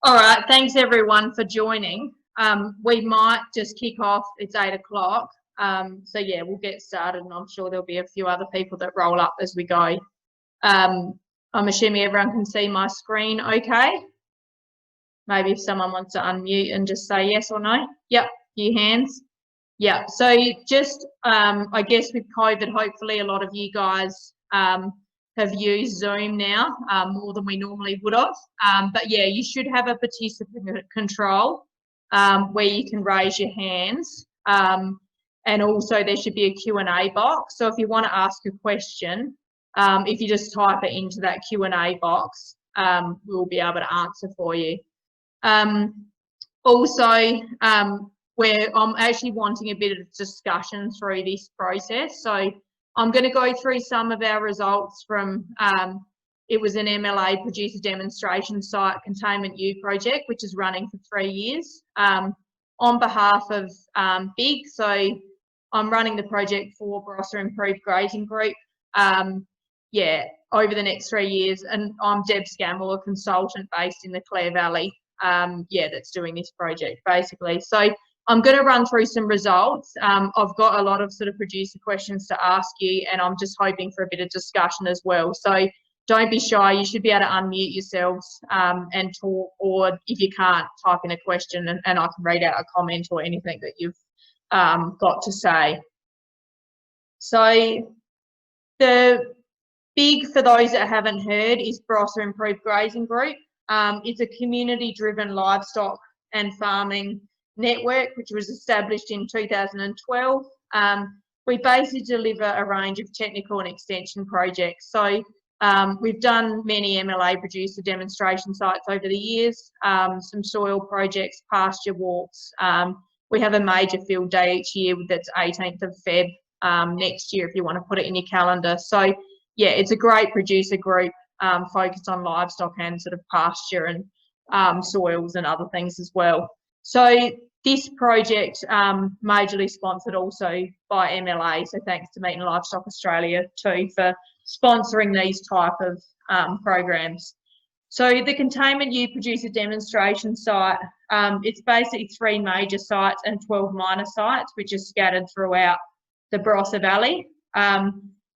All right, thanks everyone for joining. We might just kick off, it's 8 o'clock. So yeah, we'll get started and I'm sure there'll be a few other people that roll up as we go. I'm assuming everyone can see my screen okay? Maybe if someone wants to unmute and just say yes or no. Yep, few hands. Yeah, so just, I guess with COVID, hopefully a lot of you guys have used Zoom now more than we normally would have. But yeah, you should have a participant control where you can raise your hands. And also there should be a Q&A box. So if you want to ask a question, if you just type it into that Q&A box, we'll be able to answer for you. Also, where I'm actually wanting a bit of discussion through this process. So I'm going to go through some of our results from, it was an MLA producer demonstration site Containment U project, which is running for 3 years on behalf of BIG. So I'm running the project for Barossa Improved Grazing Group. Yeah, over the next 3 years, and I'm Deb Scammell, a consultant based in the Clare Valley. Yeah, that's doing this project basically. So I'm going to run through some results. I've got a lot of sort of producer questions to ask you, and I'm just hoping for a bit of discussion as well. So don't be shy. You should be able to unmute yourselves and talk, or if you can't, type in a question and I can read out a comment or anything that you've got to say. So the BIG, for those that haven't heard, is Barossa Improved Grazing Group. It's a community-driven livestock and farming network which was established in 2012. We basically deliver a range of technical and extension projects. So we've done many MLA producer demonstration sites over the years, some soil projects, pasture walks. We have a major field day each year that's 18th of Feb next year if you want to put it in your calendar. So yeah, it's a great producer group focused on livestock and sort of pasture and soils and other things as well. So this project majorly sponsored also by MLA, so thanks to Meat and Livestock Australia too for sponsoring these type of programs. So the Containment U producer demonstration site, it's basically 3 major sites and 12 minor sites which are scattered throughout the Barossa Valley.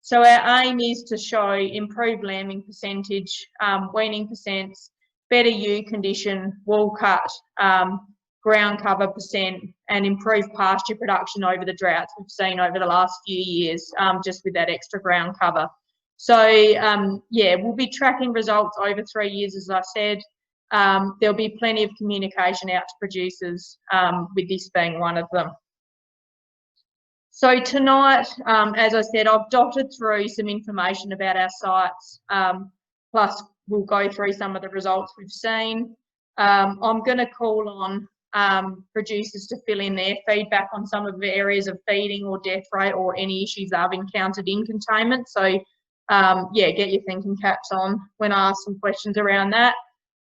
So our aim is to show improved lambing percentage, weaning percents, better ewe condition, wool cut, ground cover percent, and improved pasture production over the droughts we've seen over the last few years, just with that extra ground cover. So yeah, we'll be tracking results over 3 years, as I said. There'll be plenty of communication out to producers, with this being one of them. So tonight, as I said, I've dotted through some information about our sites, plus we'll go through some of the results we've seen. I'm going to call on producers to fill in their feedback on some of the areas of feeding or death rate or any issues they've encountered in containment. So yeah, get your thinking caps on when I ask some questions around that.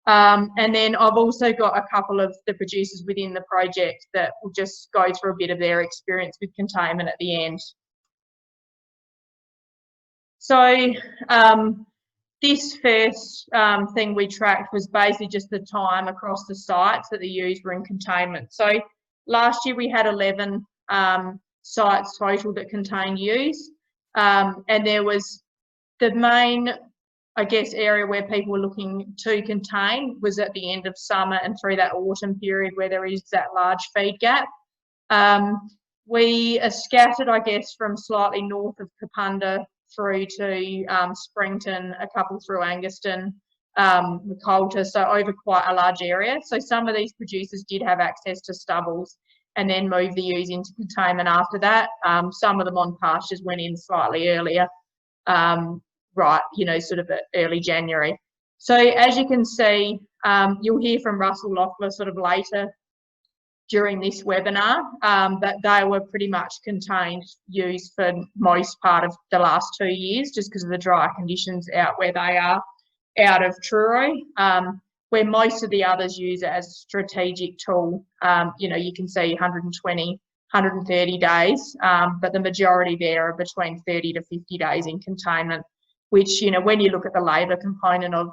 And then I've also got a couple of the producers within the project that will just go through a bit of their experience with containment at the end. So this first thing we tracked was basically just the time across the sites that the ewes were in containment. So last year we had 11 sites total that contained ewes, and there was the main, I guess, area where people were looking to contain was at the end of summer and through that autumn period where there is that large feed gap. We are scattered, I guess, from slightly north of Kapunda through to Springton, a couple through Angaston, Macolta, so over quite a large area. So some of these producers did have access to stubbles and then moved the ewes into containment after that. Some of them on pastures went in slightly earlier, right, you know, sort of early January. So as you can see, you'll hear from Russell Loeffler sort of later during this webinar, that they were pretty much contained ewes for most part of the last 2 years, just because of the dry conditions out where they are, out of Truro, where most of the others use it as a strategic tool. You know, you can see 120, 130 days, but the majority there are between 30 to 50 days in containment, which, you know, when you look at the labour component of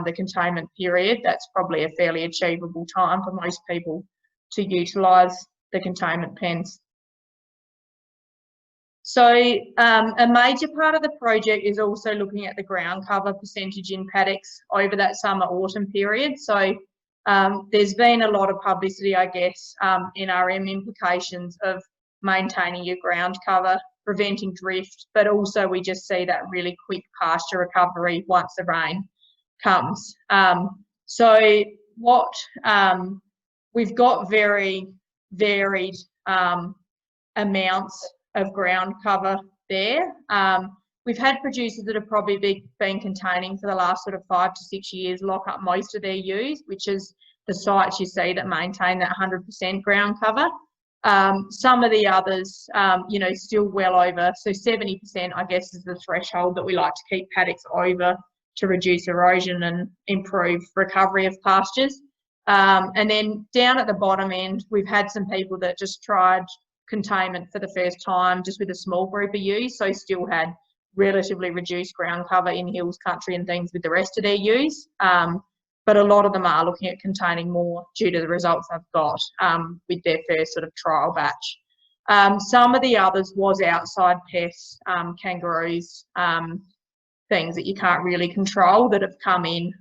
the containment period. That's probably a fairly achievable time for most people to utilise the containment pens. So a major part of the project is also looking at the ground cover percentage in paddocks over that summer-autumn period. So there's been a lot of publicity, I guess, NRM implications of maintaining your ground cover, preventing drift, but also we just see that really quick pasture recovery once the rain comes. So what we've got very varied amounts of ground cover there. We've had producers that have probably been containing for the last sort of 5 to 6 years lock up most of their ewes, which is the sites you see that maintain that 100% ground cover. Some of the others, you know, still well over, so 70% I guess is the threshold that we like to keep paddocks over to reduce erosion and improve recovery of pastures. And then down at the bottom end, we've had some people that just tried containment for the first time just with a small group of ewes, so still had relatively reduced ground cover in hills country and things with the rest of their ewes. But a lot of them are looking at containing more due to the results they've got with their first sort of trial batch. Some of the others was outside pests, kangaroos, things that you can't really control that have come in.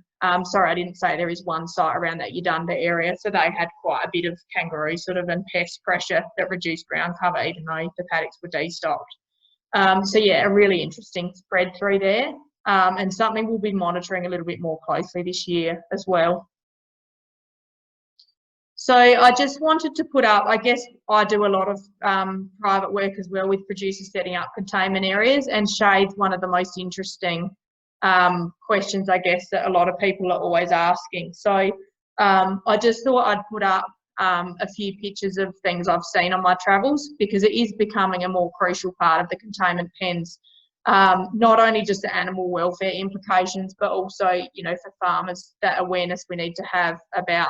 Sorry, I didn't say there is one site around that Udunda area, so they had quite a bit of kangaroo sort of and pest pressure that reduced ground cover even though the paddocks were destocked. So yeah, a really interesting spread through there, and something we'll be monitoring a little bit more closely this year as well. So I just wanted to put up, I guess I do a lot of private work as well with producers setting up containment areas, and shade's one of the most interesting questions, I guess, that a lot of people are always asking. So I just thought I'd put up a few pictures of things I've seen on my travels, because it is becoming a more crucial part of the containment pens, not only just the animal welfare implications, but also, you know, for farmers, that awareness we need to have about,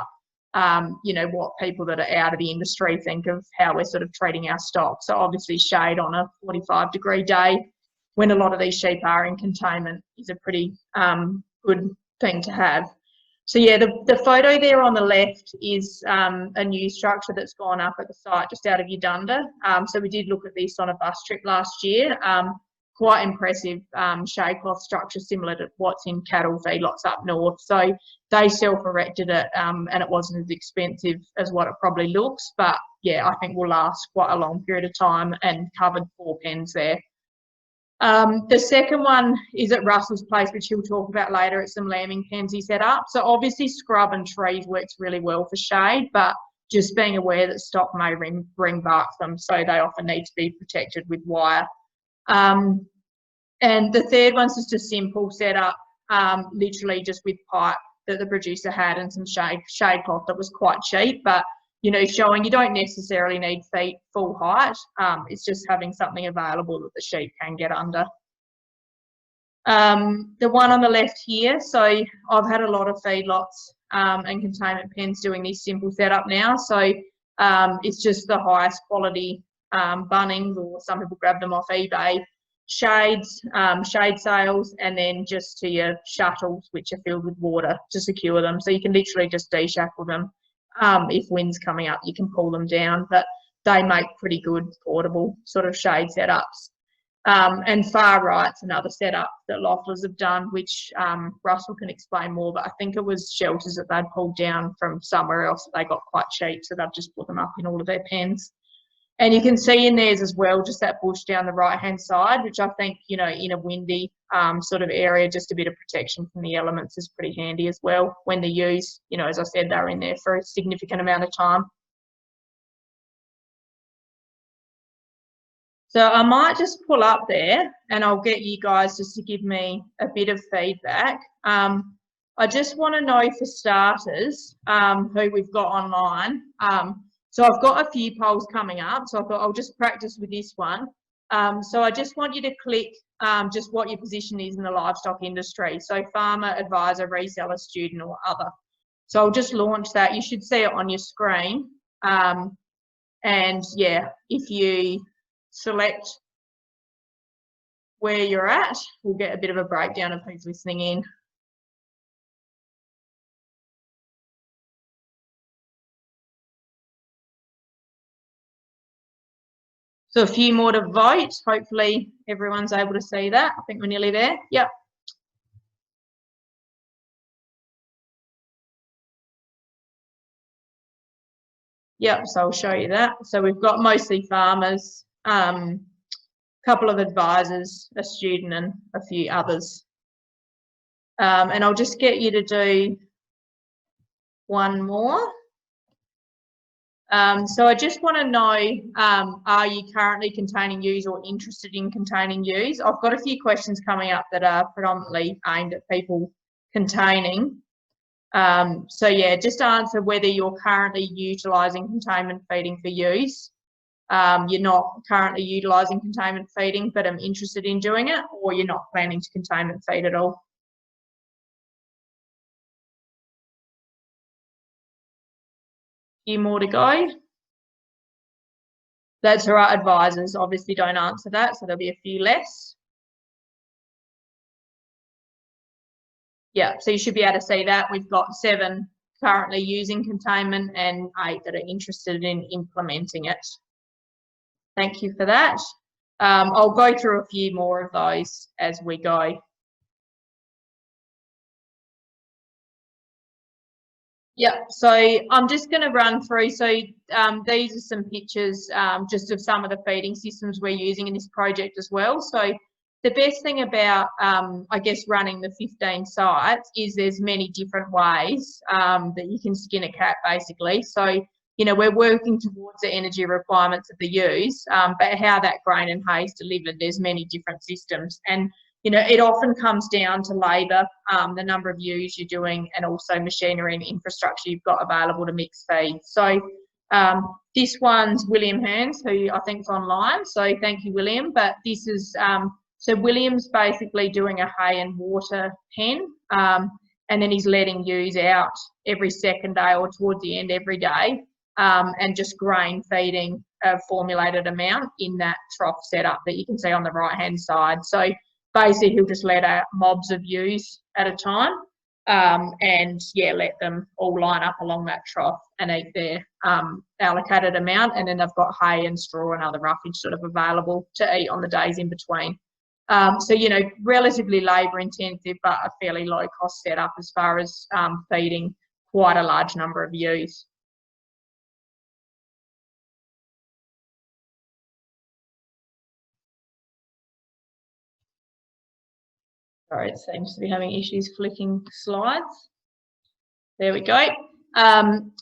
you know, what people that are out of the industry think of how we're sort of treating our stock. So obviously shade on a 45-degree day when a lot of these sheep are in containment is a pretty good thing to have. So yeah, the photo there on the left is a new structure that's gone up at the site just out of Udunda. So we did look at this on a bus trip last year. Quite impressive shade cloth structure, similar to what's in cattle feedlots up north. So they self-erected it, and it wasn't as expensive as what it probably looks, but yeah, I think will last quite a long period of time, and covered 4 pens there. The second one is at Russell's place, which he'll talk about later. It's some lambing pens he set up. So obviously scrub and trees works really well for shade, but just being aware that stock may ring bark them, so they often need to be protected with wire. And the third one's just a simple setup, literally just with pipe that the producer had and some shade cloth that was quite cheap, but you know, showing you don't necessarily need feet full height. It's just having something available that the sheep can get under. The one on the left here, so I've had a lot of feedlots and containment pens doing this simple setup now. So it's just the highest quality Bunnings, or some people grab them off eBay, shades, shade sails, and then just to your shuttles, which are filled with water to secure them. So you can literally just de-shackle them. If wind's coming up, you can pull them down, but they make pretty good portable sort of shade setups. And far right's another setup that Loftlers have done, which Russell can explain more, but I think it was shelters that they'd pulled down from somewhere else that they got quite cheap, so they've just put them up in all of their pens. And you can see in theirs as well, just that bush down the right-hand side, which I think, you know, in a windy sort of area, just a bit of protection from the elements is pretty handy as well when the ewes, you know, as I said, they're in there for a significant amount of time. So I might just pull up there and I'll get you guys just to give me a bit of feedback. I just want to know, for starters, who we've got online. So I've got a few polls coming up, so I thought I'll just practice with this one. So I just want you to click just what your position is in the livestock industry. So farmer, advisor, reseller, student, or other. So I'll just launch that. You should see it on your screen. And yeah, if you select where you're at, we'll get a bit of a breakdown of who's listening in. So a few more to vote. Hopefully everyone's able to see that. I think we're nearly there. Yep. Yep, so I'll show you that. So we've got mostly farmers, a couple of advisors, a student and a few others. And I'll just get you to do one more. So I just want to know, are you currently containing ewes or interested in containing ewes? I've got a few questions coming up that are predominantly aimed at people containing. So yeah, just answer whether you're currently utilising containment feeding for ewes. You're not currently utilising containment feeding, but I'm interested in doing it, or you're not planning to containment feed at all. Few more to go. That's all right, advisors obviously don't answer that, so there'll be a few less. Yeah, so you should be able to see that. We've got 7 currently using containment and 8 that are interested in implementing it. Thank you for that. I'll go through a few more of those as we go. Yeah, so I'm just going to run through. So these are some pictures just of some of the feeding systems we're using in this project as well. So the best thing about, I guess, running the 15 sites is there's many different ways that you can skin a cat, basically. So, you know, we're working towards the energy requirements of the ewes, but how that grain and hay is delivered, there's many different systems. And you know, it often comes down to labour, the number of ewes you're doing, and also machinery and infrastructure you've got available to mix feed. So this one's William Hearns, who I think is online. So thank you, William. But this is, so William's basically doing a hay and water pen, and then he's letting ewes out every second day or towards the end every day, and just grain feeding a formulated amount in that trough setup that you can see on the right-hand side. So basically, he'll just let out mobs of ewes at a time, and yeah, let them all line up along that trough and eat their allocated amount. And then they've got hay and straw and other roughage sort of available to eat on the days in between. So, you know, relatively labour intensive, but a fairly low cost setup as far as feeding quite a large number of ewes. Sorry, it seems to be having issues flicking slides. There we go.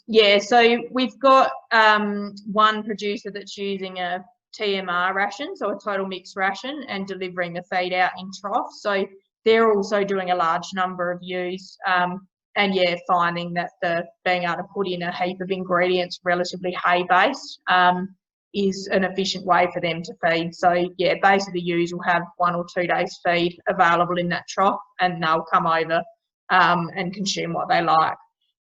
Yeah, so we've got one producer that's using a TMR ration, so a total mixed ration, and delivering the feed out in troughs. So they're also doing a large number of ewes, and yeah, finding that the being able to put in a heap of ingredients relatively hay-based is an efficient way for them to feed. So yeah, basically the ewes will have 1 or 2 days feed available in that trough, and they'll come over and consume what they like.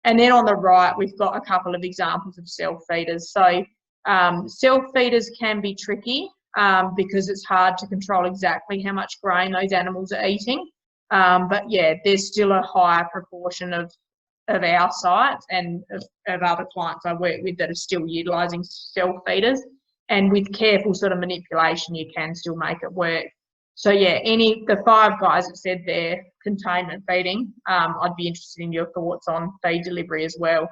And then on the right, we've got a couple of examples of self-feeders. So self-feeders can be tricky because it's hard to control exactly how much grain those animals are eating. But yeah, there's still a higher proportion of our sites and of other clients I work with that are still utilising self-feeders. And with careful sort of manipulation, you can still make it work. So yeah, the 5 guys that said they're containment feeding, I'd be interested in your thoughts on feed delivery as well.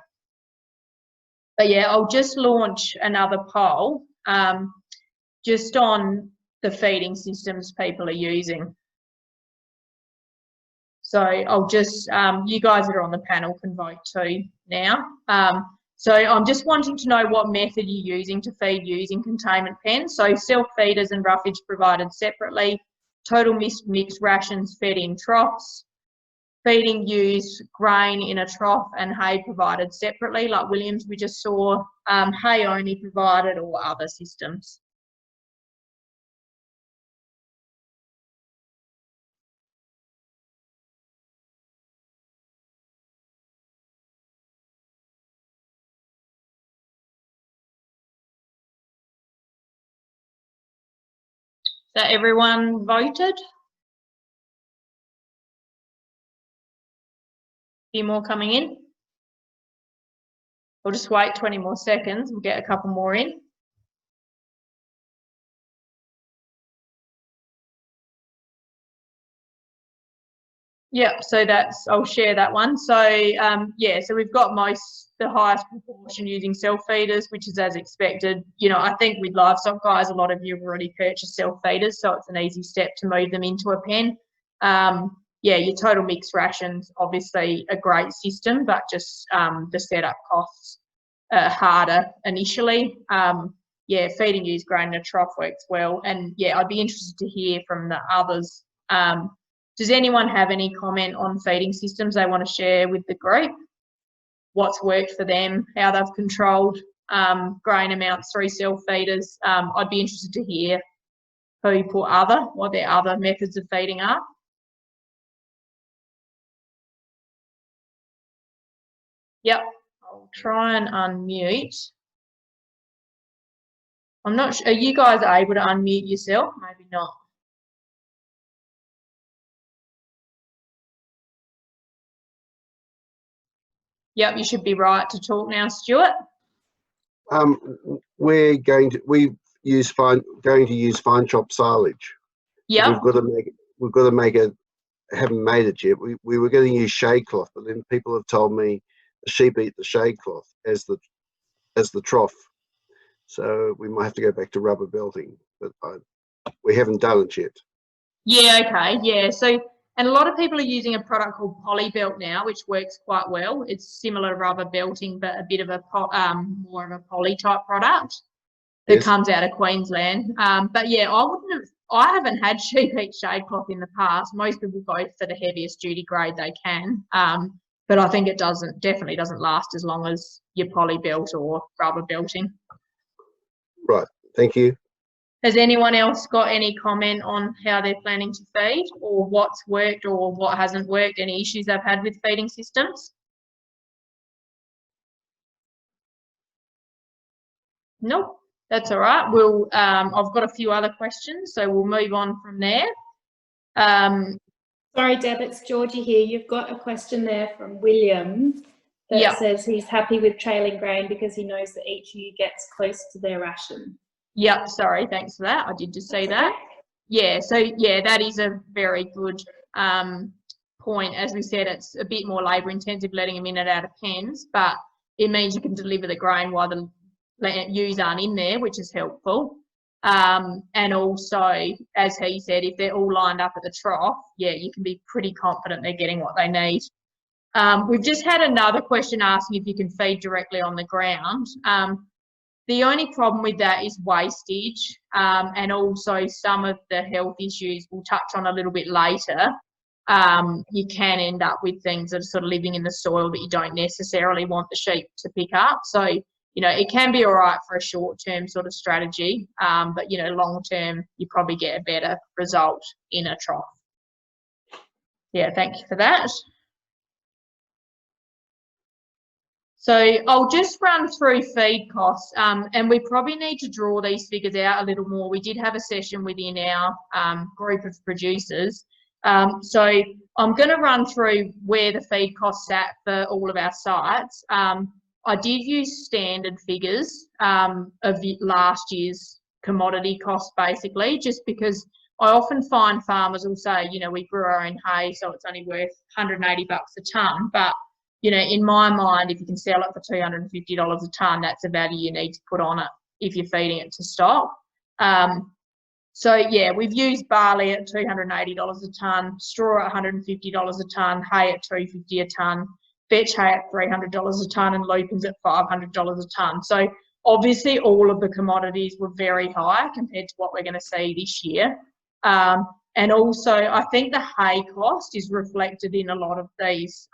But yeah, I'll just launch another poll just on the feeding systems people are using. So I'll just, you guys that are on the panel can vote too now. So I'm just wanting to know what method you're using to feed using containment pens. So self-feeders and roughage provided separately, total mixed rations fed in troughs, feeding ewes grain in a trough and hay provided separately, like Williams we just saw, hay only provided, or other systems. So everyone voted? A few more coming in. We'll just wait 20 more seconds. We'll get a couple more in. Yeah, so I'll share that one. So yeah, so we've got the highest proportion using self-feeders, which is as expected. You know, I think with livestock guys, a lot of you have already purchased self-feeders, so it's an easy step to move them into a pen. Yeah, your total mixed rations, obviously a great system, but just the setup costs are harder initially. Yeah, feeding used grain in a trough works well. And yeah, I'd be interested to hear from the others. Does anyone have any comment on feeding systems they want to share with the group? What's worked for them, how they've controlled grain amounts through self-feeders? I'd be interested to hear who put what their other methods of feeding are. Yep, I'll try and unmute. I'm not sure, are you guys able to unmute yourself? Maybe not. Yep, you should be right to talk now, Stuart. We're going to use fine chop silage. Yeah. We've got to make it. Haven't made it yet. We were going to use shade cloth, but then people have told me the sheep eat the shade cloth as the trough. So we might have to go back to rubber belting, but we haven't done it yet. Yeah, okay, yeah. So, and a lot of people are using a product called Polybelt now, which works quite well. It's similar to rubber belting, but a bit of a more of a poly type product that comes out of Queensland. But yeah, I haven't had sheep eat shade cloth in the past. Most people go for the heaviest duty grade they can. But I think it definitely doesn't last as long as your Polybelt or rubber belting. Right, thank you. Has anyone else got any comment on how they're planning to feed, or what's worked or what hasn't worked, any issues they've had with feeding systems? Nope, that's all right. I've got a few other questions, so we'll move on from there. Sorry, Deb, it's Georgie here. You've got a question there from William that says he's happy with trailing grain because he knows that each ewe gets close to their ration. Yep, sorry, thanks for that. I did just see that. Yeah, so yeah, that is a very good point. As we said, it's a bit more labour intensive letting them in and out of pens, but it means you can deliver the grain while the ewes aren't in there, which is helpful. And also, as he said, if they're all lined up at the trough, yeah, you can be pretty confident they're getting what they need. We've just had another question asking if you can feed directly on the ground. The only problem with that is wastage, and also some of the health issues we'll touch on a little bit later. You can end up with things that are sort of living in the soil that you don't necessarily want the sheep to pick up. So, you know, it can be all right for a short-term sort of strategy, but, you know, long-term, you probably get a better result in a trough. Yeah, thank you for that. So I'll just run through feed costs, and we probably need to draw these figures out a little more. We did have a session within our group of producers. So I'm going to run through where the feed costs sat for all of our sites. I did use standard figures of last year's commodity cost, basically, just because I often find farmers will say, you know, we grew our own hay, so it's only worth $180 a tonne. But, you know, in my mind, if you can sell it for $250 a tonne, that's the value you need to put on it if you're feeding it to stock. So, yeah, we've used barley at $280 a tonne, straw at $150 a tonne, hay at $250 a tonne, vetch hay at $300 a tonne, and lupins at $500 a tonne. So, obviously, all of the commodities were very high compared to what we're going to see this year. And also, I think the hay cost is reflected in a lot of these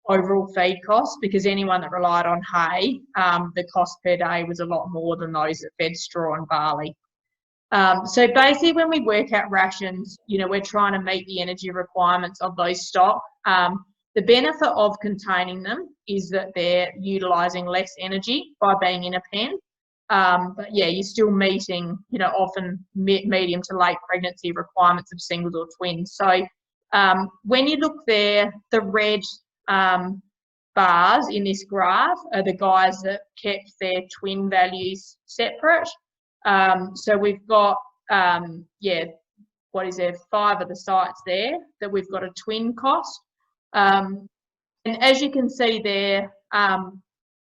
overall feed costs, because anyone that relied on hay, the cost per day was a lot more than those that fed straw and barley. So basically, when we work out rations, you know, we're trying to meet the energy requirements of those stock. The benefit of containing them is that they're utilising less energy by being in a pen. But yeah, you're still meeting, you know, often medium to late pregnancy requirements of singles or twins. So when you look there, the red bars in this graph are the guys that kept their twin values separate. So we've got, yeah, what is there, 5 of the sites there that we've got a twin cost. And as you can see there,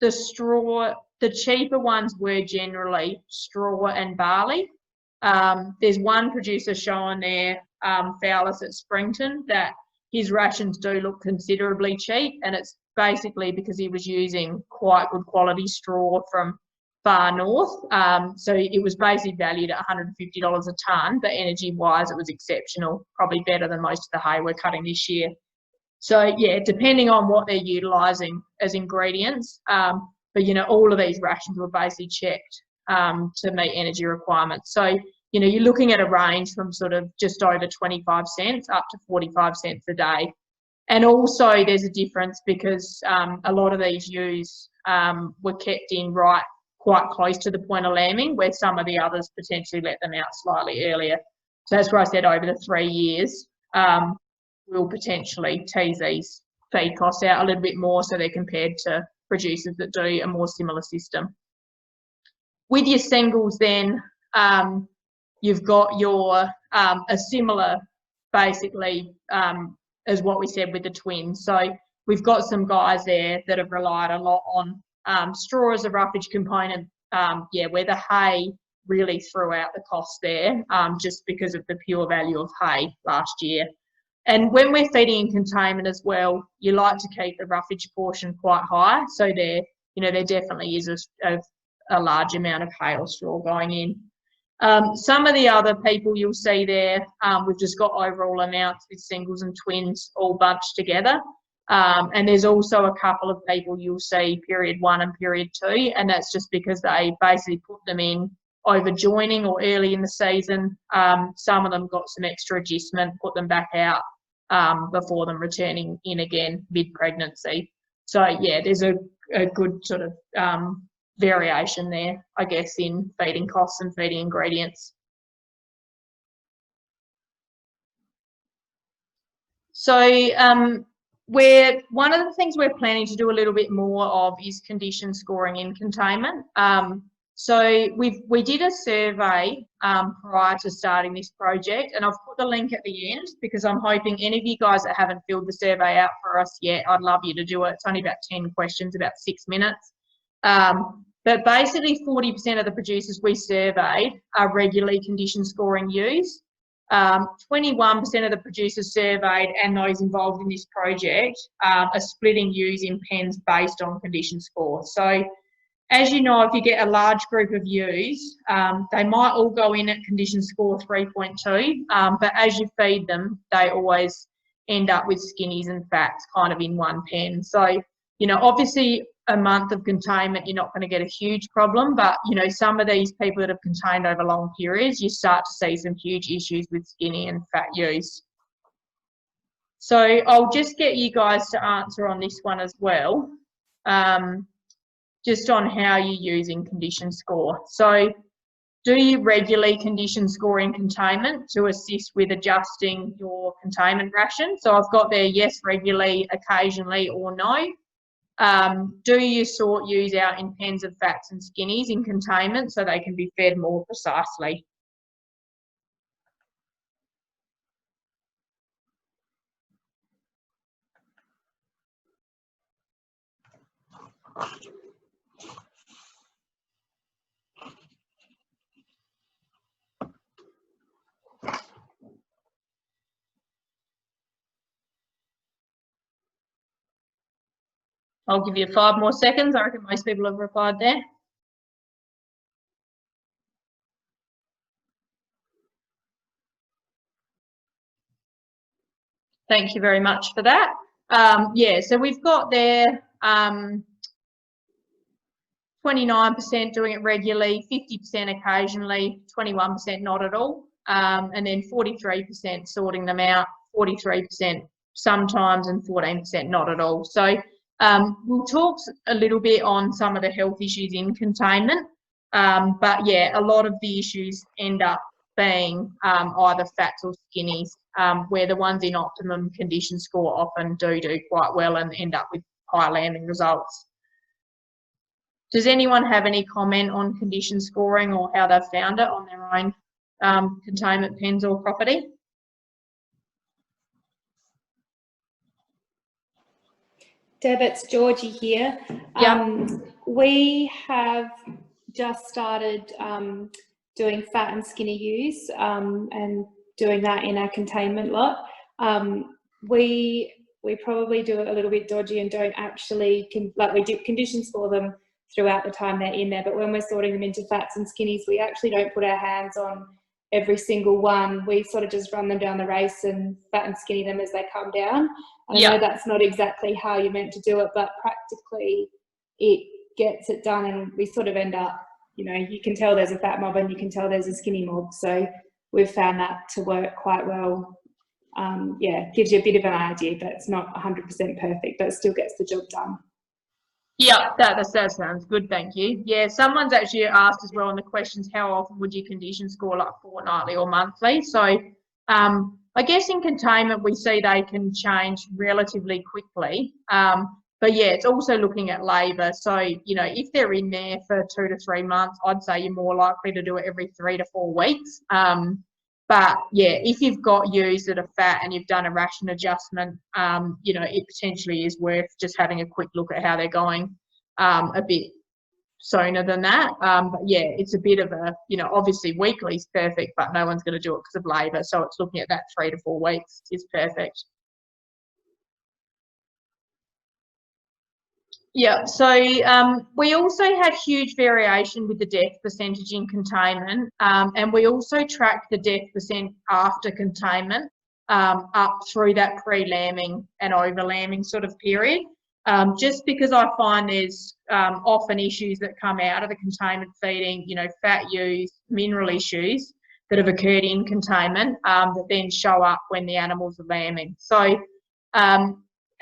the cheaper ones were generally straw and barley. There's one producer showing there, Fowlers at Springton, that his rations do look considerably cheap, and it's basically because he was using quite good quality straw from far north. So it was basically valued at $150 a tonne, but energy-wise it was exceptional, probably better than most of the hay we're cutting this year. So yeah, depending on what they're utilising as ingredients, but you know, all of these rations were basically checked to meet energy requirements. So you know, you're looking at a range from sort of just over 25 cents up to 45 cents a day. And also there's a difference because a lot of these ewes were kept in quite close to the point of lambing, where some of the others potentially let them out slightly earlier. So that's where I said over the 3 years, we'll potentially tease these feed costs out a little bit more so they're compared to producers that do a more similar system. With your singles then, you've got your a similar basically as what we said with the twins. So we've got some guys there that have relied a lot on straw as a roughage component, where the hay really threw out the cost there just because of the pure value of hay last year. And when we're feeding in containment as well, you like to keep the roughage portion quite high. So there definitely is a large amount of hay or straw going in. Some of the other people you'll see there, we've just got overall amounts with singles and twins all bunched together. And there's also a couple of people you'll see period 1 and period 2, and that's just because they basically put them in over joining or early in the season. Some of them got some extra adjustment, put them back out before them returning in again mid-pregnancy. So yeah, there's a good sort of variation there, I guess, in feeding costs and feeding ingredients. So one of the things we're planning to do a little bit more of is condition scoring in containment. So we did a survey prior to starting this project, and I've put the link at the end because I'm hoping any of you guys that haven't filled the survey out for us yet, I'd love you to do it. It's only about 10 questions, about 6 minutes. But basically 40% of the producers we surveyed are regularly condition scoring ewes. 21% of the producers surveyed and those involved in this project are splitting ewes in pens based on condition score. So as you know, if you get a large group of ewes, they might all go in at condition score 3.2, but as you feed them, they always end up with skinnies and fats kind of in one pen. So, you know, obviously a month of containment, you're not going to get a huge problem, but, you know, some of these people that have contained over long periods, you start to see some huge issues with skinny and fat ewes. So I'll just get you guys to answer on this one as well, just on how you're using condition score. So do you regularly condition score in containment to assist with adjusting your containment ration? So I've got there, yes, regularly, occasionally, or no. Do you sort ewes out in pens of fats and skinnies in containment so they can be fed more precisely? I'll give you 5 more seconds. I reckon most people have replied there. Thank you very much for that. Yeah, so we've got there 29% doing it regularly, 50% occasionally, 21% not at all, and then 43% sorting them out, 43% sometimes, and 14% not at all. So we'll talk a little bit on some of the health issues in containment, but yeah, a lot of the issues end up being either fats or skinnies, where the ones in optimum condition score often do quite well and end up with high lambing results. Does anyone have any comment on condition scoring or how they've found it on their own containment pens or property. Deb, it's Georgie here. Yeah. We have just started doing fat and skinny use and doing that in our containment lot. We probably do it a little bit dodgy and don't actually, we do conditions for them throughout the time they're in there, but when we're sorting them into fats and skinnies, we actually don't put our hands on every single one. We sort of just run them down the race and fat and skinny them as they come down. I know that's not exactly how you're meant to do it, but practically it gets it done, and we sort of end up, you know, you can tell there's a fat mob and you can tell there's a skinny mob. So we've found that to work quite well. Yeah, gives you a bit of an idea, but it's not 100% perfect, but it still gets the job done. Yeah, that sounds good, thank you. Yeah, someone's actually asked as well in the questions, how often would you condition score, like fortnightly or monthly? So I guess in containment we see they can change relatively quickly. But yeah, it's also looking at labour. So, you know, if they're in there for 2 to 3 months, I'd say you're more likely to do it every 3 to 4 weeks. But yeah, if you've got ewes that are fat and you've done a ration adjustment, you know, it potentially is worth just having a quick look at how they're going a bit sooner than that. But yeah, it's a bit of a, you know, obviously weekly is perfect, but no one's going to do it because of labour. So it's looking at that 3 to 4 weeks is perfect. Yeah, so we also had huge variation with the death percentage in containment, and we also track the death percent after containment up through that pre-lambing and over-lambing sort of period, just because I find there's often issues that come out of the containment feeding, you know, fat ewes, mineral issues that have occurred in containment that then show up when the animals are lambing. So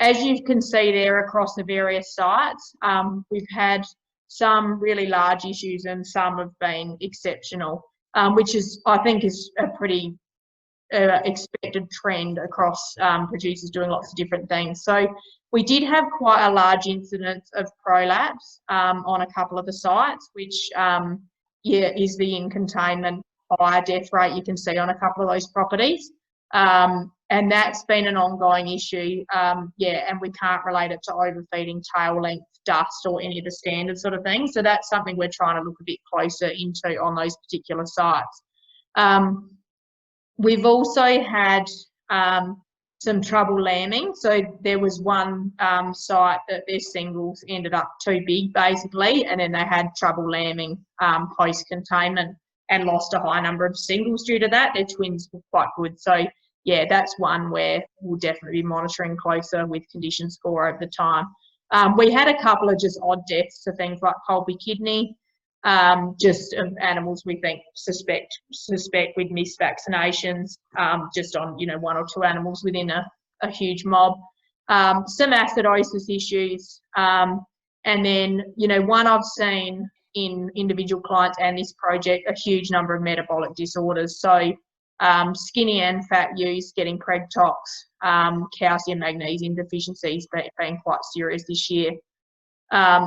as you can see there across the various sites, we've had some really large issues and some have been exceptional, which is, I think, is a pretty expected trend across producers doing lots of different things. So we did have quite a large incidence of prolapse on a couple of the sites, which yeah, is the in containment higher death rate you can see on a couple of those properties. And that's been an ongoing issue, yeah, and we can't relate it to overfeeding, tail length, dust, or any of the standard sort of things. So that's something we're trying to look a bit closer into on those particular sites. We've also had some trouble lambing. So there was one site that their singles ended up too big, basically, and then they had trouble lambing post-containment and lost a high number of singles due to that. Their twins were quite good. So yeah, that's one where we'll definitely be monitoring closer with condition score over the time. We had a couple of just odd deaths to things like pulpy kidney, just animals we think suspect with missed vaccinations, just on, you know, 1 or 2 animals within a huge mob. Some acidosis issues, and then, you know, one I've seen in individual clients and this project, a huge number of metabolic disorders. So skinny and fat ewes getting preg tox, calcium, magnesium deficiencies being quite serious this year.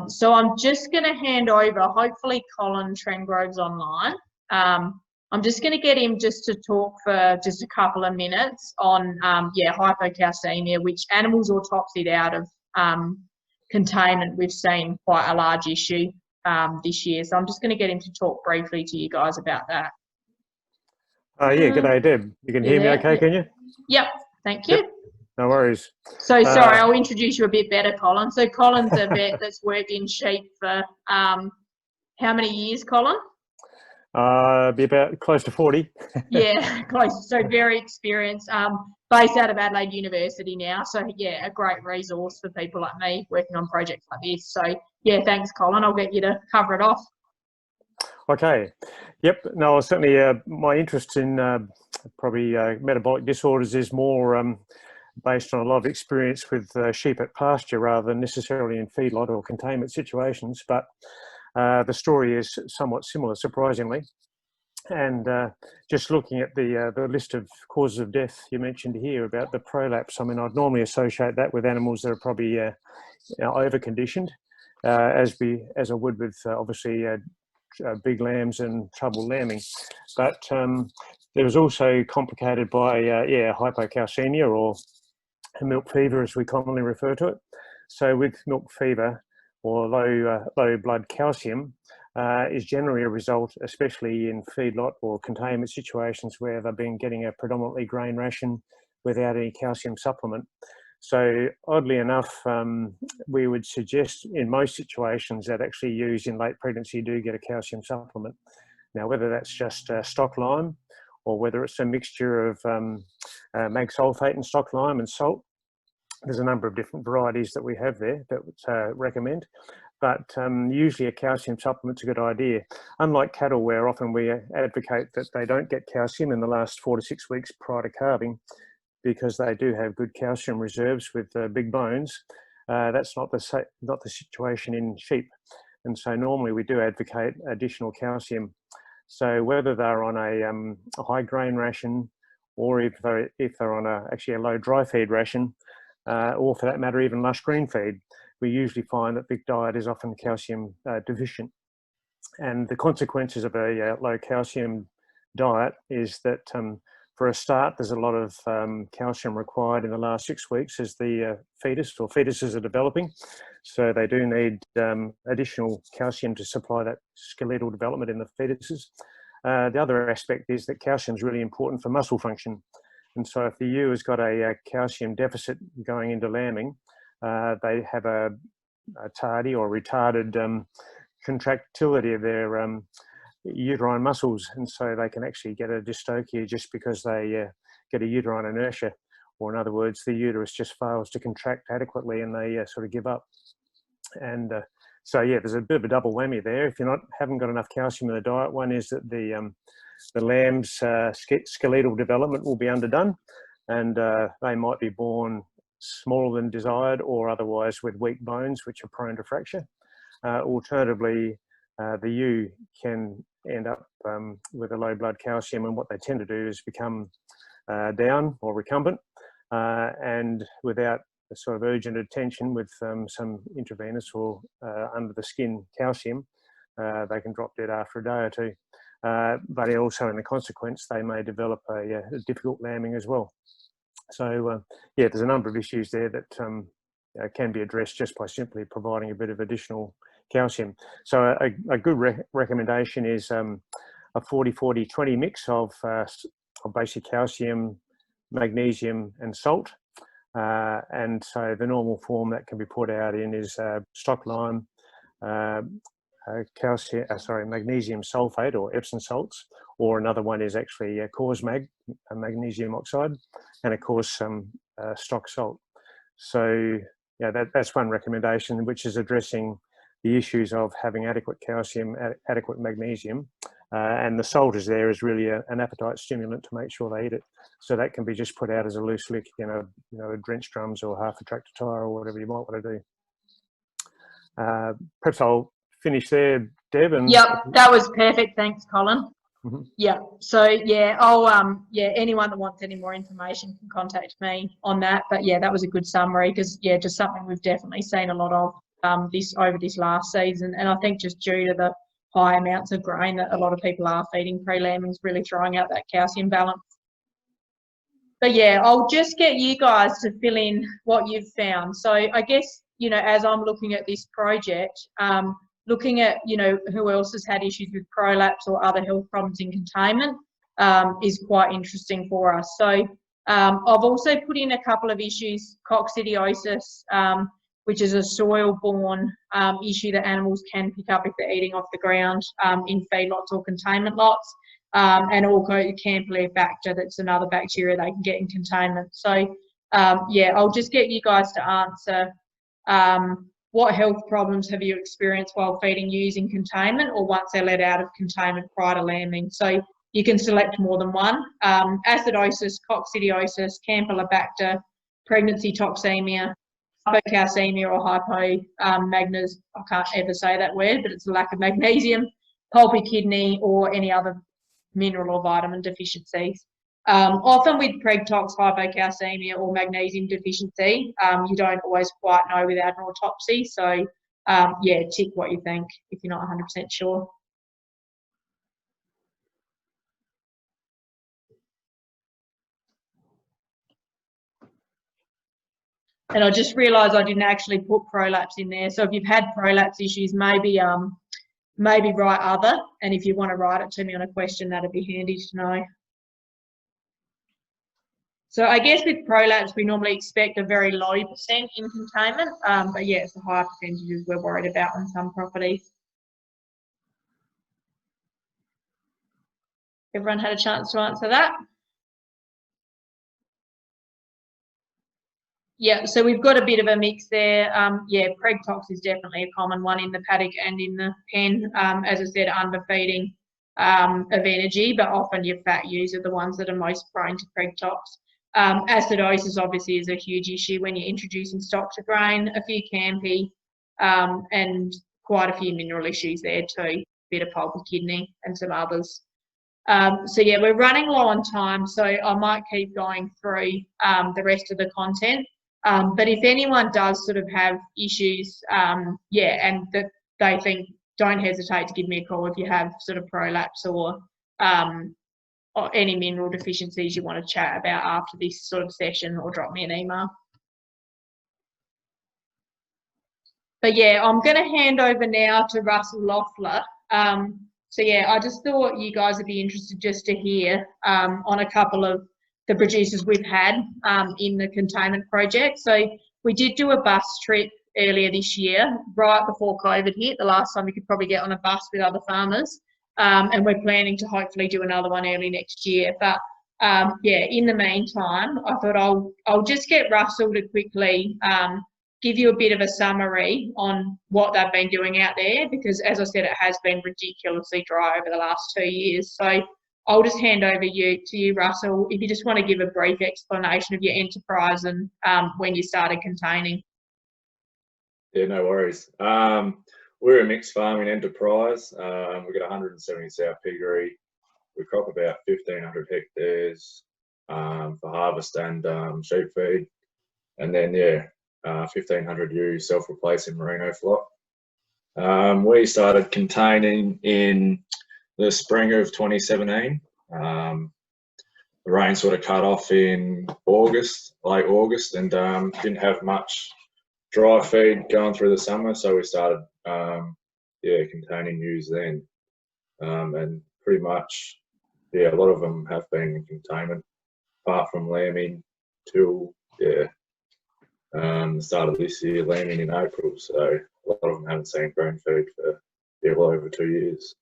So I'm just going to hand over, hopefully Colin Trengrove's online. I'm just going to get him just to talk for just a couple of minutes on, yeah, hypocalcemia, which animals autopsied out of containment, we've seen quite a large issue this year. So I'm just going to get him to talk briefly to you guys about that. Yeah, good day, Deb. You can hear me okay, can you? Yep, thank you. Yep. No worries. So sorry, I'll introduce you a bit better, Colin. So Colin's a vet that's worked in sheep for how many years, Colin? Be about close to 40. Yeah, close. So very experienced, based out of Adelaide University now. So yeah, a great resource for people like me working on projects like this. So yeah, thanks, Colin. I'll get you to cover it off. Okay. Yep. No, certainly my interest in probably metabolic disorders is more based on a lot of experience with sheep at pasture rather than necessarily in feedlot or containment situations. But the story is somewhat similar, surprisingly. And just looking at the list of causes of death you mentioned here about the prolapse, I mean, I'd normally associate that with animals that are probably you know, over-conditioned, as I would with obviously big lambs and trouble lambing. But there was also complicated by hypocalcemia, or milk fever as we commonly refer to it. So with milk fever or low blood calcium is generally a result, especially in feedlot or containment situations where they've been getting a predominantly grain ration without any calcium supplement. So oddly enough, we would suggest in most situations that actually use in late pregnancy do get a calcium supplement. Now, whether that's just stock lime or whether it's a mixture of mag sulfate and stock lime and salt, there's a number of different varieties that we have there that would recommend. But usually a calcium supplement's a good idea. Unlike cattle, where often we advocate that they don't get calcium in the last 4 to 6 weeks prior to calving, because they do have good calcium reserves with big bones. That's not the situation in sheep. And so normally we do advocate additional calcium. So whether they're on a high grain ration, or if they're on actually a low dry feed ration, or for that matter, even lush green feed, we usually find that the diet is often calcium deficient. And the consequences of a low calcium diet is that for a start, there's a lot of calcium required in the last 6 weeks as the fetus or fetuses are developing. So they do need additional calcium to supply that skeletal development in the fetuses. The other aspect is that calcium is really important for muscle function. And so if the ewe has got a calcium deficit going into lambing, they have a tardy or retarded contractility of their uterine muscles, and so they can actually get a dystocia just because they get a uterine inertia, or in other words, the uterus just fails to contract adequately and they sort of give up. And so yeah, there's a bit of a double whammy there. If you haven't got enough calcium in the diet, one is that the lamb's skeletal development will be underdone, and they might be born smaller than desired, or otherwise with weak bones which are prone to fracture. Alternatively, the ewe can end up with a low blood calcium, and what they tend to do is become down or recumbent, and without a sort of urgent attention with some intravenous or under the skin calcium, they can drop dead after a day or two. But also in the consequence, they may develop a difficult lambing as well. So yeah, there's a number of issues there that can be addressed just by simply providing a bit of additional calcium. So a good recommendation is a 40-40-20 mix of basic calcium, magnesium and salt. And so the normal form that can be put out in is stock lime, magnesium sulfate or Epsom salts, or another one is actually Corsmag, magnesium oxide, and of course some stock salt. So yeah, that's one recommendation, which is addressing the issues of having adequate calcium, adequate magnesium, and the salt is there as really an appetite stimulant to make sure they eat it. So that can be just put out as a loose lick, a drenched drums or half a tractor tyre or whatever you might want to do. Perhaps I'll finish there, Deb. And yep, that was perfect. Thanks, Colin. Mm-hmm. Yeah. So yeah, I'll anyone that wants any more information can contact me on that. But yeah, that was a good summary, because yeah, just something we've definitely seen a lot of over this last season, and I think just due to the high amounts of grain that a lot of people are feeding pre-lambing is really throwing out that calcium balance. But yeah, I'll just get you guys to fill in what you've found. So I guess, as I'm looking at this project, looking at, who else has had issues with prolapse or other health problems in containment is quite interesting for us. So I've also put in a couple of issues, coccidiosis, which is a soil-borne issue that animals can pick up if they're eating off the ground in feedlots or containment lots, and also Campylobacter, that's another bacteria they can get in containment. So yeah, I'll just get you guys to answer what health problems have you experienced while feeding ewes in containment or once they're let out of containment prior to lambing. So you can select more than one. Acidosis, coccidiosis, Campylobacter, pregnancy toxemia, hypocalcemia or hypomagnes, I can't ever say that word, but it's a lack of magnesium, pulpy kidney, or any other mineral or vitamin deficiencies. Often with preg tox, hypocalcemia or magnesium deficiency, you don't always quite know with adrenal autopsy. So yeah, tick what you think if you're not 100% sure. And I just realised I didn't actually put prolapse in there. So if you've had prolapse issues, maybe write other. And if you want to write it to me on a question, that'd be handy to know. So I guess with prolapse, we normally expect a very low percent in containment. But yeah, it's the higher percentages we're worried about on some properties. Everyone had a chance to answer that? Yeah, so we've got a bit of a mix there. Yeah, preg tox is definitely a common one in the paddock and in the pen. As I said, underfeeding of energy, but often your fat ewes are the ones that are most prone to preg tox. Acidosis obviously is a huge issue when you're introducing stock to grain, a few campy, and quite a few mineral issues there too, a bit of pulpy kidney and some others. So yeah, we're running low on time, so I might keep going through the rest of the content. But if anyone does sort of have issues, yeah, and that they think, don't hesitate to give me a call if you have sort of prolapse or any mineral deficiencies you want to chat about after this sort of session, or drop me an email. But yeah, I'm going to hand over now to Russell Loeffler. So yeah, I just thought you guys would be interested just to hear on a couple of the producers we've had in the containment project. So we did do a bus trip earlier this year, right before COVID hit, the last time we could probably get on a bus with other farmers. And we're planning to hopefully do another one early next year. But yeah, in the meantime, I thought I'll just get Russell to quickly give you a bit of a summary on what they've been doing out there, because as I said, it has been ridiculously dry over the last 2 years. So I'll just hand over to you, Russell, if you just want to give a brief explanation of your enterprise and when you started containing. Yeah, no worries. We're a mixed farming enterprise. We've got 170 sow piggery. We crop about 1,500 hectares for harvest and sheep feed. And then, yeah, 1,500 ewes self-replacing merino flock. We started containing in the spring of 2017. The rain sort of cut off in August, late August, and didn't have much dry feed going through the summer, so we started yeah, containing ewes then. And pretty much, yeah, a lot of them have been in containment, apart from lambing till, yeah, the start of this year, lambing in April, so a lot of them haven't seen grain feed for, yeah, well over 2 years.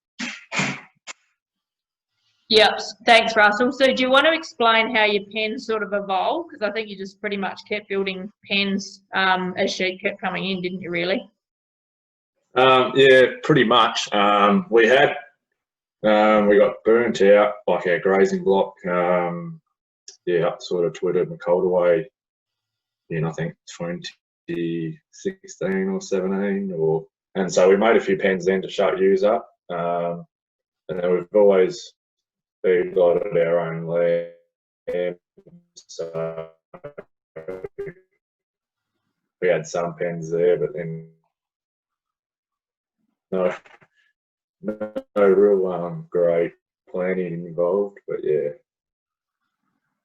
Yep, thanks, Russell. So do you want to explain how your pens sort of evolved? Because I think you just pretty much kept building pens as sheep kept coming in, didn't you really? Yeah, pretty much. We got burnt out, like our grazing block, yeah, up sort of Twitter and Coldaway in, I think, 2016 or 17, and so we made a few pens then to shut ewes up, and then we've always feedlotted our own lamb, so we had some pens there, but then no real great planning involved, but yeah.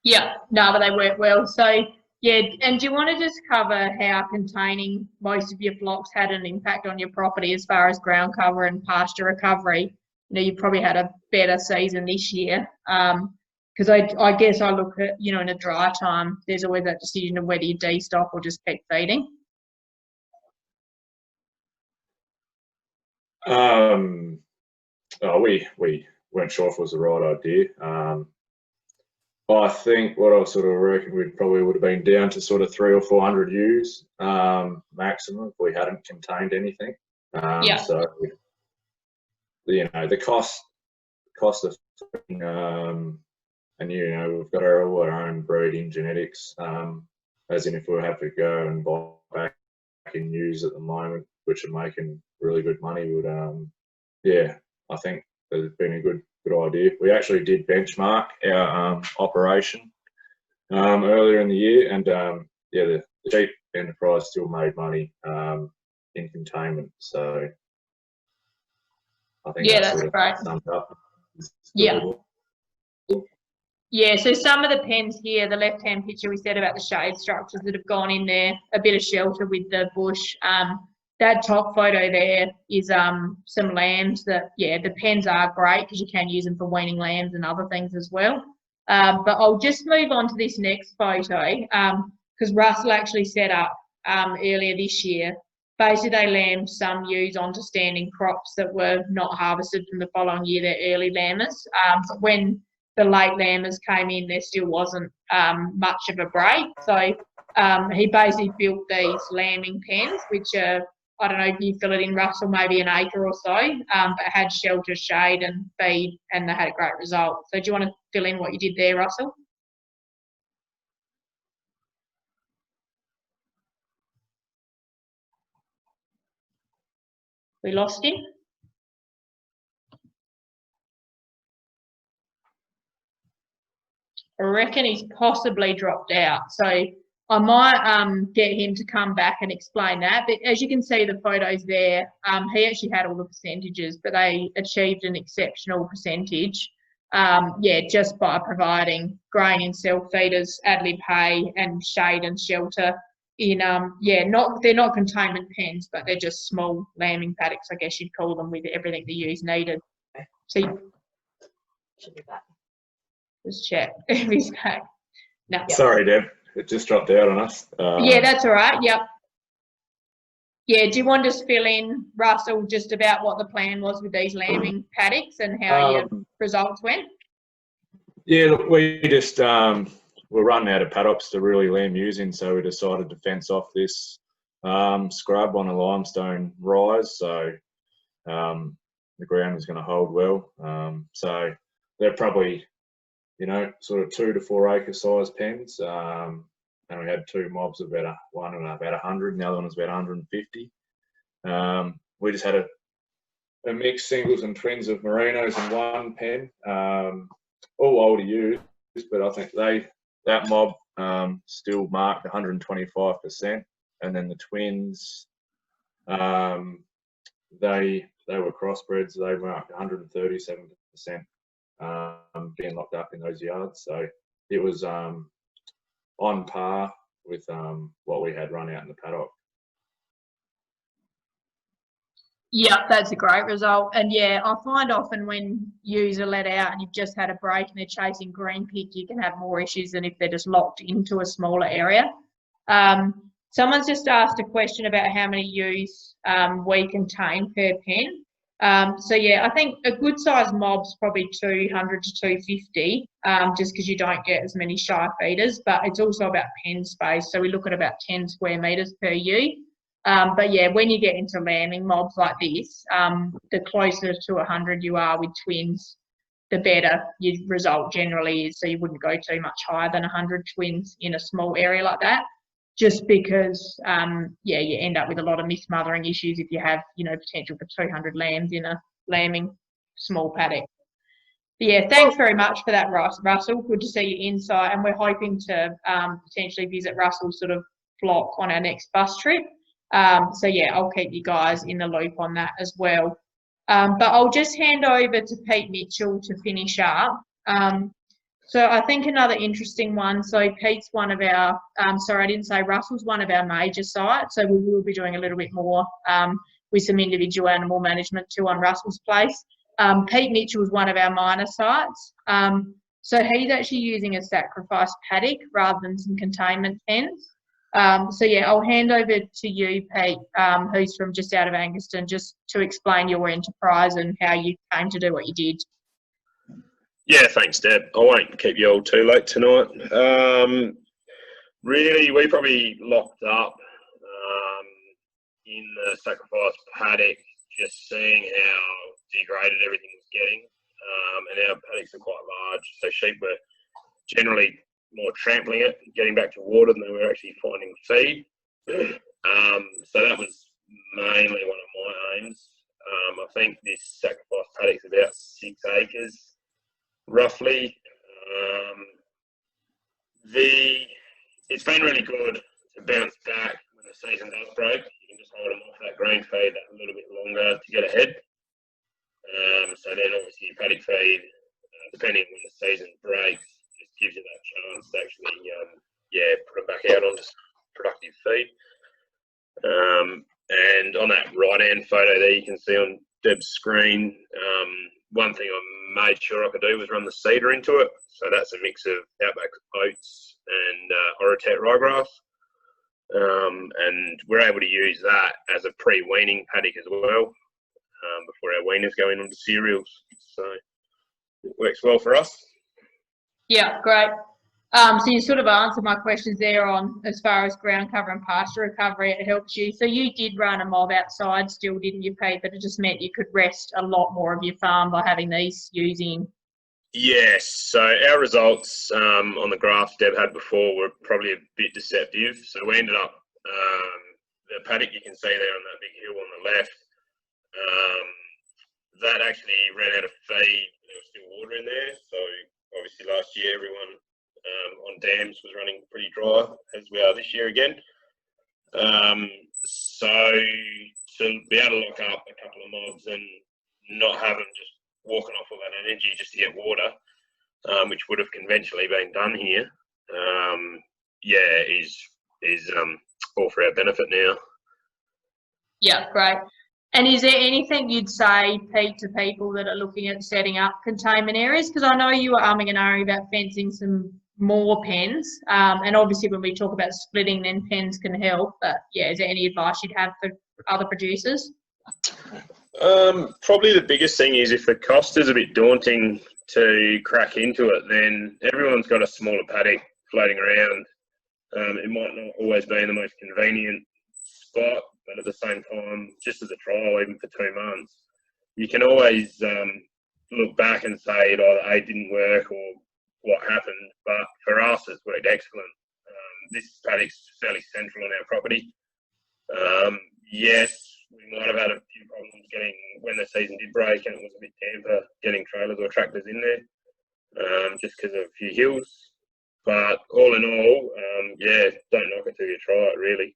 Yeah, no, but they work well. So yeah, and do you want to just cover how containing most of your flocks had an impact on your property as far as ground cover and pasture recovery? You know, you probably had a better season this year. Because I guess I look at, you know, in a dry time, there's always that decision of whether you destock or just keep feeding. Oh, we weren't sure if it was the right idea. I think what I sort of reckon we probably would have been down to sort of 300 or 400 ewes maximum if we hadn't contained anything. Yeah. So, you know, the cost of and you know, we've got all our own breeding genetics, as in if we have to go and buy back in ewes at the moment, which are making really good money, would yeah, I think it's been a good idea. We actually did benchmark our operation earlier in the year, and yeah, the sheep enterprise still made money in containment. So I think yeah, that's that's sort of great. summed up. Yeah. Yeah, so some of the pens here, the left-hand picture we said about the shade structures that have gone in there, a bit of shelter with the bush. That top photo there is some lambs that, yeah, the pens are great because you can use them for weaning lambs and other things as well. But I'll just move on to this next photo because Russell actually set up earlier this year. Basically, they lambed some ewes onto standing crops that were not harvested from the following year, they're early lambers. But when the late lambers came in, there still wasn't much of a break. So he basically built these lambing pens, which are, I don't know if you fill it in, Russell, maybe an acre or so, but had shelter, shade and feed, and they had a great result. So do you want to fill in what you did there, Russell? We lost him. I reckon he's possibly dropped out. So I might get him to come back and explain that. But as you can see, the photos there, he actually had all the percentages, but they achieved an exceptional percentage. Yeah, just by providing grain in self-feeders, ad-lib hay and shade and shelter in, yeah, they're not containment pens, but they're just small lambing paddocks, I guess you'd call them, with everything the ewes needed. So Should be back. just check if he's back. No. Sorry, Deb. It just dropped out on us. Yeah, that's all right. Yep. Yeah, do you want to just fill in, Russell, just about what the plan was with these lambing paddocks and how your results went? Yeah, look, we just we're running out of paddocks to really lamb using, so we decided to fence off this scrub on a limestone rise. So the ground was going to hold well. So they're probably, you know, sort of 2 to 4 acre size pens. And we had 2 mobs of about one about 100, and the other one was about 150. We just had a mixed singles and twins of merinos in one pen, all older ewes, but I think that mob still marked 125%, and then the twins, they were crossbreds, they marked 137%, being locked up in those yards. So it was on par with what we had run out in the paddock. Yeah, that's a great result. And yeah, I find often when ewes are let out and you've just had a break and they're chasing green pick, you can have more issues than if they're just locked into a smaller area. Someone's just asked a question about how many ewes we contain per pen. So yeah, I think a good size mob's probably 200 to 250, just because you don't get as many shy feeders, but it's also about pen space. So we look at about 10 square metres per ewe. But yeah, when you get into lambing mobs like this, the closer to 100 you are with twins, the better your result generally is. So you wouldn't go too much higher than 100 twins in a small area like that, just because, yeah, you end up with a lot of mismothering issues if you have, you know, potential for 200 lambs in a lambing small paddock. But yeah, thanks very much for that, Russell. Good to see your insight, and we're hoping to potentially visit Russell's sort of flock on our next bus trip. So yeah, I'll keep you guys in the loop on that as well. But I'll just hand over to Pete Mitchell to finish up. So I think another interesting one, so Pete's one of our, sorry, I didn't say Russell's one of our major sites. So we will be doing a little bit more with some individual animal management too on Russell's place. Pete Mitchell's one of our minor sites. So he's actually using a sacrifice paddock rather than some containment pens. So yeah, I'll hand over to you, Pete, who's from just out of Angaston, just to explain your enterprise and how you came to do what you did. Yeah, thanks, Deb. I won't keep you all too late tonight. Really, we probably locked up in the sacrifice paddock, just seeing how degraded everything was getting. And our paddocks are quite large, so sheep were generally more trampling it, getting back to water than they were actually finding feed. So that was mainly one of my aims. I think this sacrifice paddock's about 6 acres, roughly. It's been really good to bounce back when the season does break. You can just hold them off that grain feed a little bit longer to get ahead. So then obviously your paddock feed, depending on when the season breaks, that right-hand photo there you can see on Deb's screen, one thing I made sure I could do was run the seeder into it. So that's a mix of Outback oats and Orotet ryegrass. And we're able to use that as a pre-weaning paddock as well, before our weaners go in onto cereals. So it works well for us. Yeah, great. So you sort of answered my questions there on as far as ground cover and pasture recovery. It helps you. So you did run a mob outside still, didn't you, Pete? But it just meant you could rest a lot more of your farm by having these using. Yes, so our results on the graphs Deb had before were probably a bit deceptive. So we ended up, the paddock you can see there on that big hill on the left, that actually ran out of feed. There was still water in there. So obviously last year everyone on dams was running pretty dry, as we are this year again. So to be able to lock up a couple of mobs and not have them just walking off all that energy just to get water, which would have conventionally been done here, is all for our benefit now. Yeah, great. And is there anything you'd say, Pete, to people that are looking at setting up containment areas? Because I know you were umming and ahhing about fencing some more pens, and obviously when we talk about splitting, then pens can help. But yeah, is there any advice you'd have for other producers? Probably the biggest thing is if the cost is a bit daunting to crack into it, then everyone's got a smaller paddock floating around. It might not always be in the most convenient spot, but at the same time, just as a trial, even for 2 months, you can always look back and say it either A, didn't work or what happened. But for us, it's worked excellent. This paddock's fairly central on our property. Yes, we might have had a few problems getting, when the season did break and it was a bit damper, getting trailers or tractors in there, just because of a few hills. But all in all, yeah, don't knock it till you try it, really.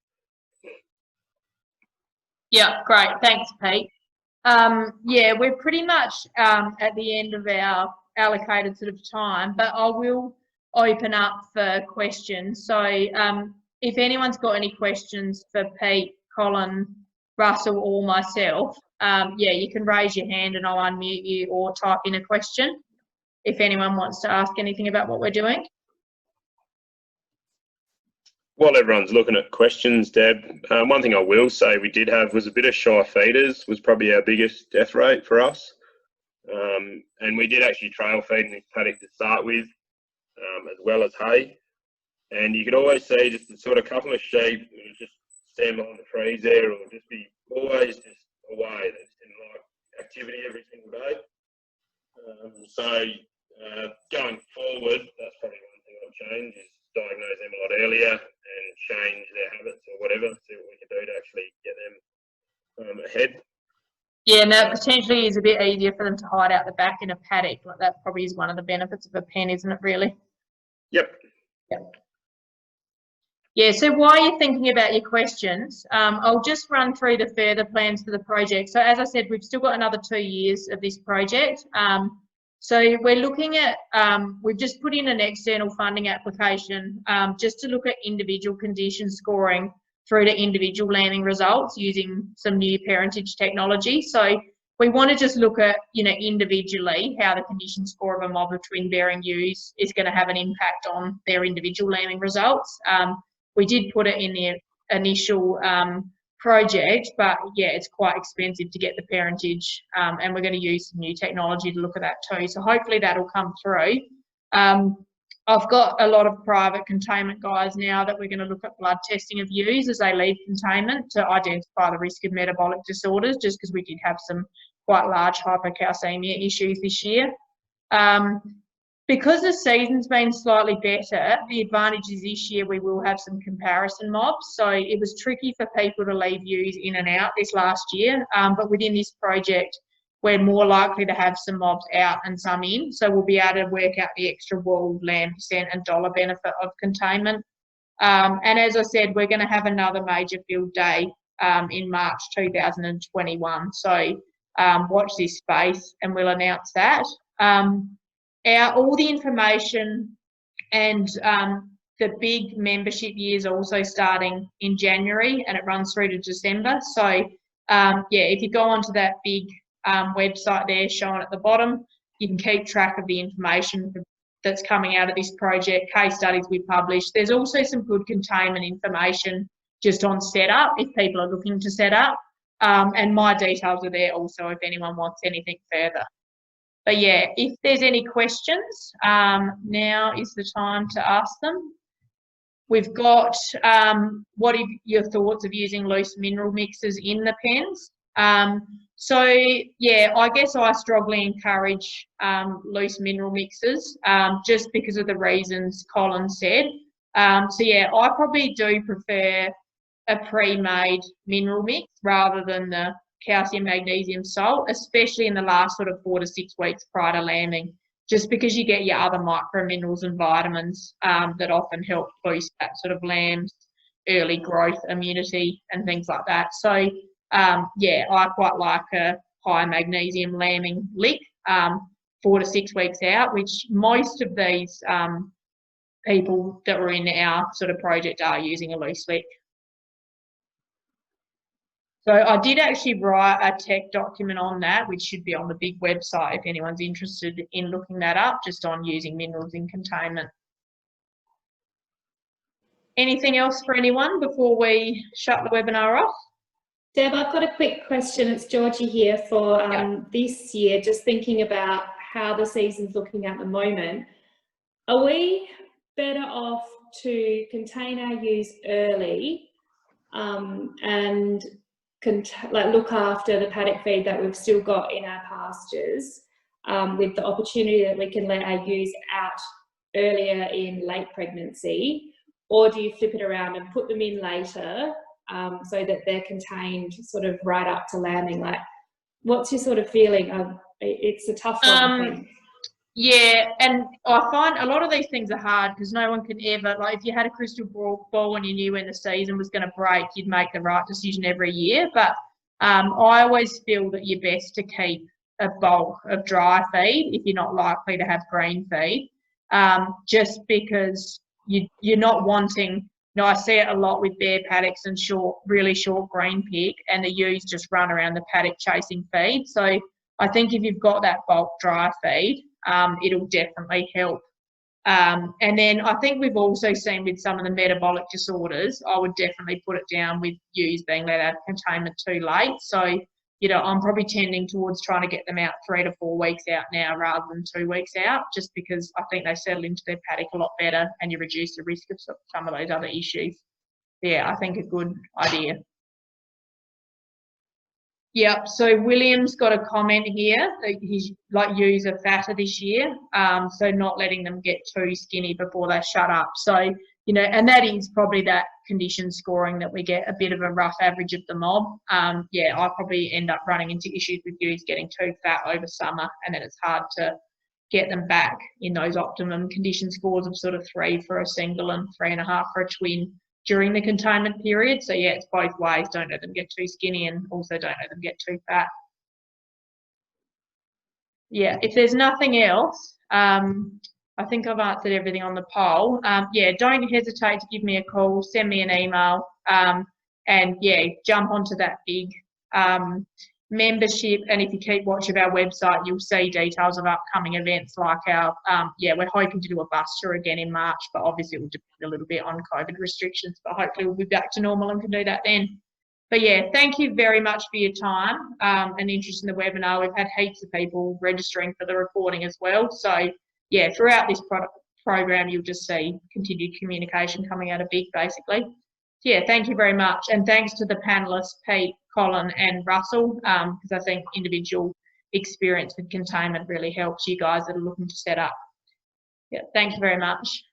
Yeah, great. Thanks, Pete. Yeah, we're pretty much at the end of our allocated sort of time, but I will open up for questions. So if anyone's got any questions for Pete, Colin, Russell or myself, yeah, you can raise your hand and I'll unmute you or type in a question if anyone wants to ask anything about what we're doing. While everyone's looking at questions, Deb, one thing I will say we did have was a bit of shy feeders was probably our biggest death rate for us. And we did actually trail feed in this paddock to start with, as well as hay. And you could always see just a sort of couple of sheep that would just stand behind the trees there or just be always just away. They just didn't like activity every single day. Going forward, that's probably one thing I'll change is diagnose them a lot earlier and change their habits or whatever, see what we can do to actually get them ahead. Yeah, and that potentially is a bit easier for them to hide out the back in a paddock. Like that probably is one of the benefits of a pen, isn't it, really? Yep. Yep. Yeah, so while you're thinking about your questions, I'll just run through the further plans for the project. So as I said, we've still got another 2 years of this project. So we're looking at, we've just put in an external funding application just to look at individual condition scoring through to individual lambing results using some new parentage technology. So we want to just look at, you know, individually how the condition score of a mob of twin-bearing ewes is going to have an impact on their individual lambing results. We did put it in the initial project, but yeah, it's quite expensive to get the parentage, and we're going to use some new technology to look at that too. So hopefully that'll come through. I've got a lot of private containment guys now that we're going to look at blood testing of ewes as they leave containment to identify the risk of metabolic disorders, just because we did have some quite large hypocalcemia issues this year. Because the season's been slightly better, the advantage is this year we will have some comparison mobs. So it was tricky for people to leave ewes in and out this last year, but within this project, we're more likely to have some mobs out and some in. So we'll be able to work out the extra wool, lamb percent and dollar benefit of containment. And as I said, we're going to have another major field day in March 2021. So watch this space and we'll announce that. All the information and the big membership year is also starting in January and it runs through to December. So yeah, if you go onto that big website there shown at the bottom, you can keep track of the information that's coming out of this project, case studies we publish. There's also some good containment information just on setup if people are looking to set up. And my details are there also if anyone wants anything further. But yeah, if there's any questions, now is the time to ask them. We've got, what are your thoughts of using loose mineral mixes in the pens? So yeah, I guess I strongly encourage loose mineral mixes just because of the reasons Colin said. So yeah, I probably do prefer a pre-made mineral mix rather than the calcium, magnesium, salt, especially in the last sort of 4 to 6 weeks prior to lambing, just because you get your other micro minerals and vitamins that often help boost that sort of lamb's early growth, immunity and things like that. So yeah, I quite like a high magnesium lambing lick 4 to 6 weeks out, which most of these people that were in our sort of project are using a loose lick. So I did actually write a tech document on that, which should be on the big website if anyone's interested in looking that up, just on using minerals in containment. Anything else for anyone before we shut the webinar off? Deb, I've got a quick question. It's Georgie here for this year, just thinking about how the season's looking at the moment. Are we better off to contain our ewes early and look after the paddock feed that we've still got in our pastures with the opportunity that we can let our ewes out earlier in late pregnancy, or do you flip it around and put them in later so that they're contained sort of right up to lambing? Like, what's your sort of feeling? It's a tough one, I think. Yeah, and I find a lot of these things are hard because no one can ever, like if you had a crystal ball and you knew when the season was going to break, you'd make the right decision every year. But I always feel that you're best to keep a bulk of dry feed if you're not likely to have green feed, just because you're not wanting, you know, I see it a lot with bare paddocks and really short green pig, and the ewes just run around the paddock chasing feed. So I think if you've got that bulk dry feed, it'll definitely help. And then I think we've also seen with some of the metabolic disorders, I would definitely put it down with ewes being let out of containment too late. So, you know, I'm probably tending towards trying to get them out 3 to 4 weeks out now rather than 2 weeks out, just because I think they settle into their paddock a lot better and you reduce the risk of some of those other issues. Yeah, I think a good idea. Yep, so William's got a comment here that he's like ewes are fatter this year, so not letting them get too skinny before they shut up. So, you know, and that is probably that condition scoring that we get a bit of a rough average of the mob. Yeah, I probably end up running into issues with ewes getting too fat over summer, and then it's hard to get them back in those optimum condition scores of sort of 3 for a single and 3.5 for a twin during the containment period. So yeah, it's both ways. Don't let them get too skinny and also don't let them get too fat. Yeah, if there's nothing else, I think I've answered everything on the poll. Yeah, don't hesitate to give me a call, send me an email, and yeah, jump onto that big membership. And if you keep watch of our website, you'll see details of upcoming events like our, yeah, we're hoping to do a bus tour again in March, but obviously it will depend a little bit on COVID restrictions, but hopefully we'll be back to normal and can do that then. But yeah, thank you very much for your time and interest in the webinar. We've had heaps of people registering for the recording as well. So yeah, throughout this program, you'll just see continued communication coming out of BIG basically. So yeah, thank you very much. And thanks to the panelists, Pete, Colin and Russell, because I think individual experience with containment really helps you guys that are looking to set up. Yeah, thank you very much.